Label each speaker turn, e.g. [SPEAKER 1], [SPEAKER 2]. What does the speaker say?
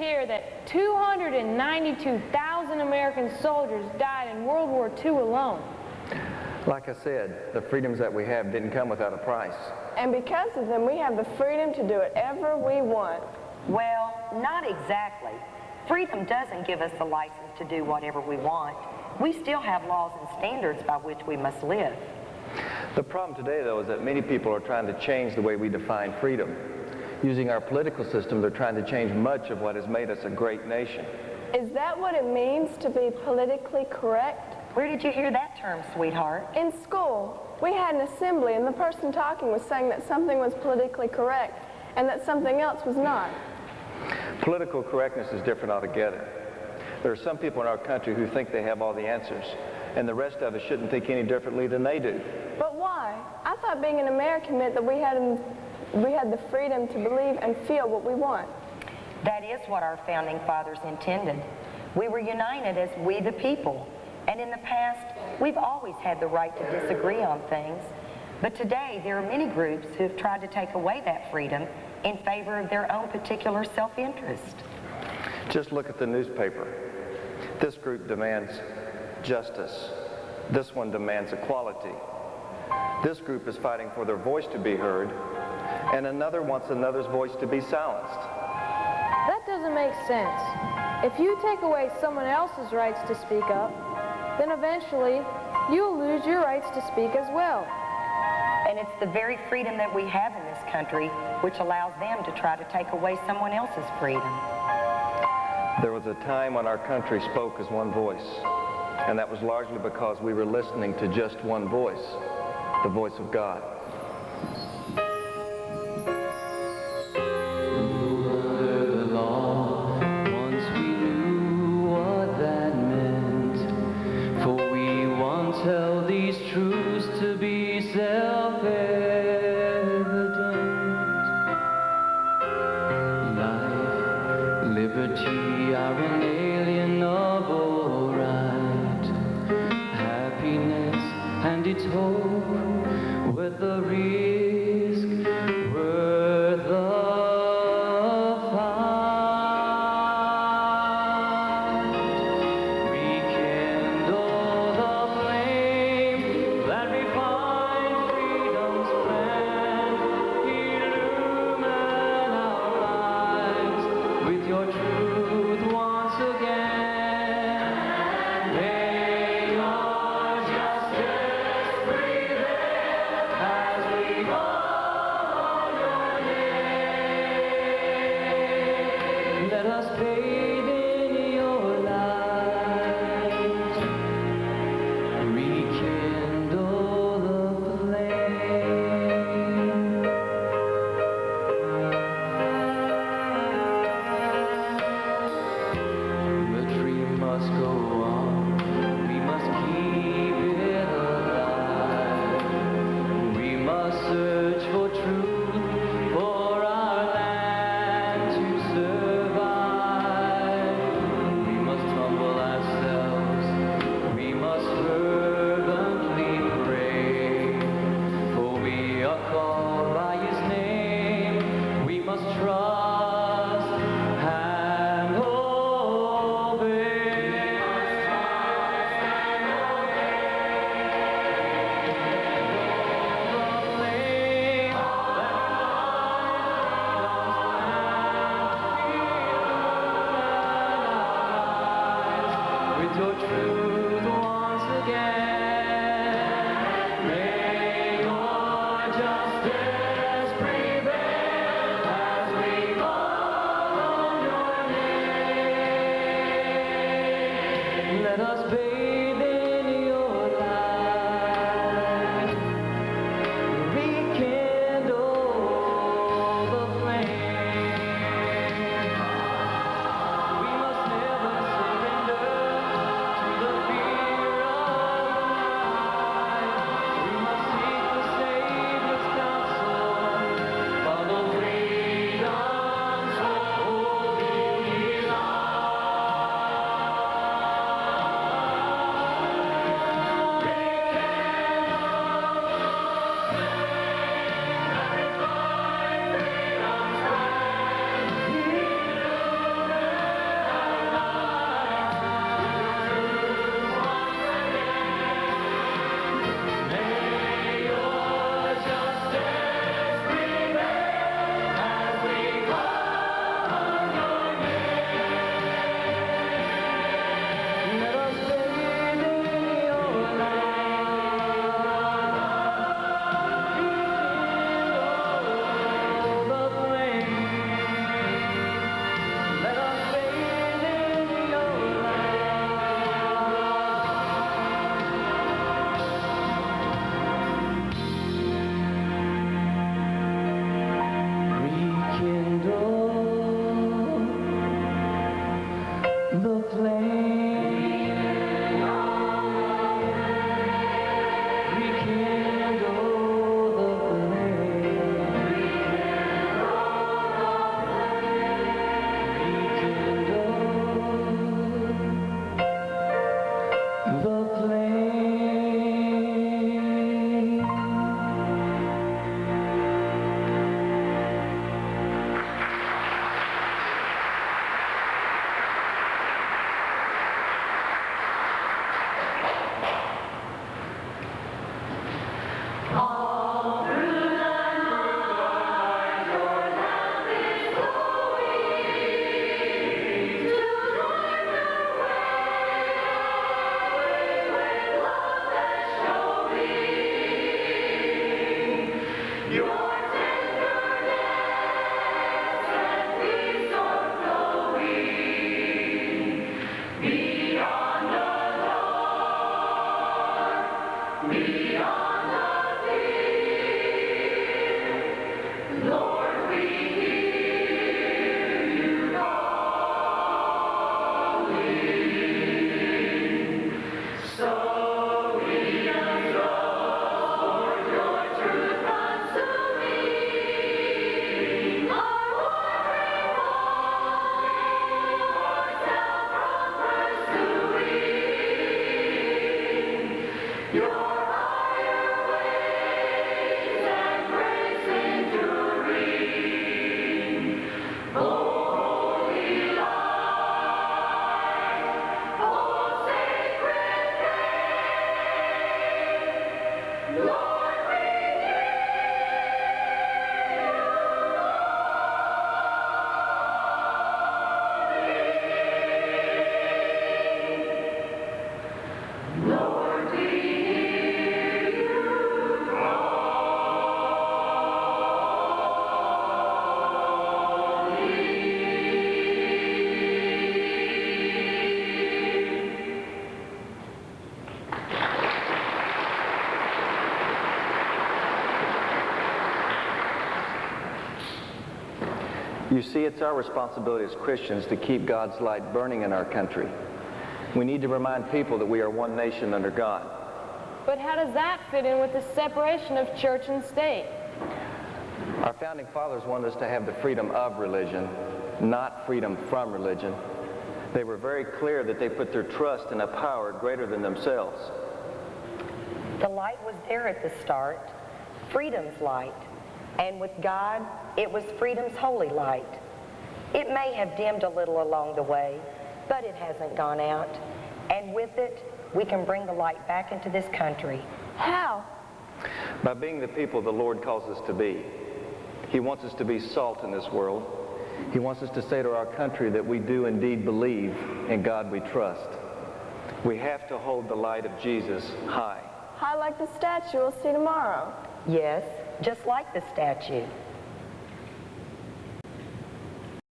[SPEAKER 1] here that 292,000 American soldiers died in World War II alone.
[SPEAKER 2] Like I said, the freedoms that we have didn't come without a price.
[SPEAKER 3] And because of them, we have the freedom to do whatever we want.
[SPEAKER 4] Well, not exactly. Freedom doesn't give us the license to do whatever we want. We still have laws and standards by which we must live.
[SPEAKER 2] The problem today, though, is that many people are trying to change the way we define freedom. Using our political system, they're trying to change much of what has made us a great nation.
[SPEAKER 3] Is that what it means to be politically correct?
[SPEAKER 4] Where did you hear that term, sweetheart?
[SPEAKER 3] In school. We had an assembly, and the person talking was saying that something was politically correct and that something else was not.
[SPEAKER 2] Political correctness is different altogether. There are some people in our country who think they have all the answers, and the rest of us shouldn't think any differently than they do.
[SPEAKER 3] But why? I thought being an American meant that we had the freedom to believe and feel what we want.
[SPEAKER 4] That is what our founding fathers intended. We were united as we the people. And in the past, we've always had the right to disagree on things. But today, there are many groups who have tried to take away that freedom in favor of their own particular self-interest.
[SPEAKER 2] Just look at the newspaper. This group demands justice. This one demands equality. This group is fighting for their voice to be heard, and another wants another's voice to be silenced.
[SPEAKER 1] That doesn't make sense. If you take away someone else's rights to speak up, then eventually you'll lose your rights to speak as well.
[SPEAKER 4] And it's the very freedom that we have in this country which allows them to try to take away someone else's freedom.
[SPEAKER 2] There was a time when our country spoke as one voice, and that was largely because we were listening to just one voice, the voice of God.
[SPEAKER 5] Tell these truths to be self-evident. Life, liberty are inalienable right. Happiness and its hope worth the risk, worth the
[SPEAKER 2] You see, it's our responsibility as Christians to keep God's light burning in our country. We need to remind people that we are one nation under God.
[SPEAKER 1] But how does that fit in with the separation of church and state?
[SPEAKER 2] Our founding fathers wanted us to have the freedom of religion, not freedom from religion. They were very clear that they put their trust in a power greater than themselves.
[SPEAKER 4] The light was there at the start, freedom's light. And with God, it was freedom's holy light. It may have dimmed a little along the way, but it hasn't gone out. And with it, we can bring the light back into this country.
[SPEAKER 3] How?
[SPEAKER 2] By being the people the Lord calls us to be. He wants us to be salt in this world. He wants us to say to our country that we do indeed believe in God we trust. We have to hold the light of Jesus high.
[SPEAKER 3] High like the statue we'll see tomorrow.
[SPEAKER 4] Yes, just like the statue.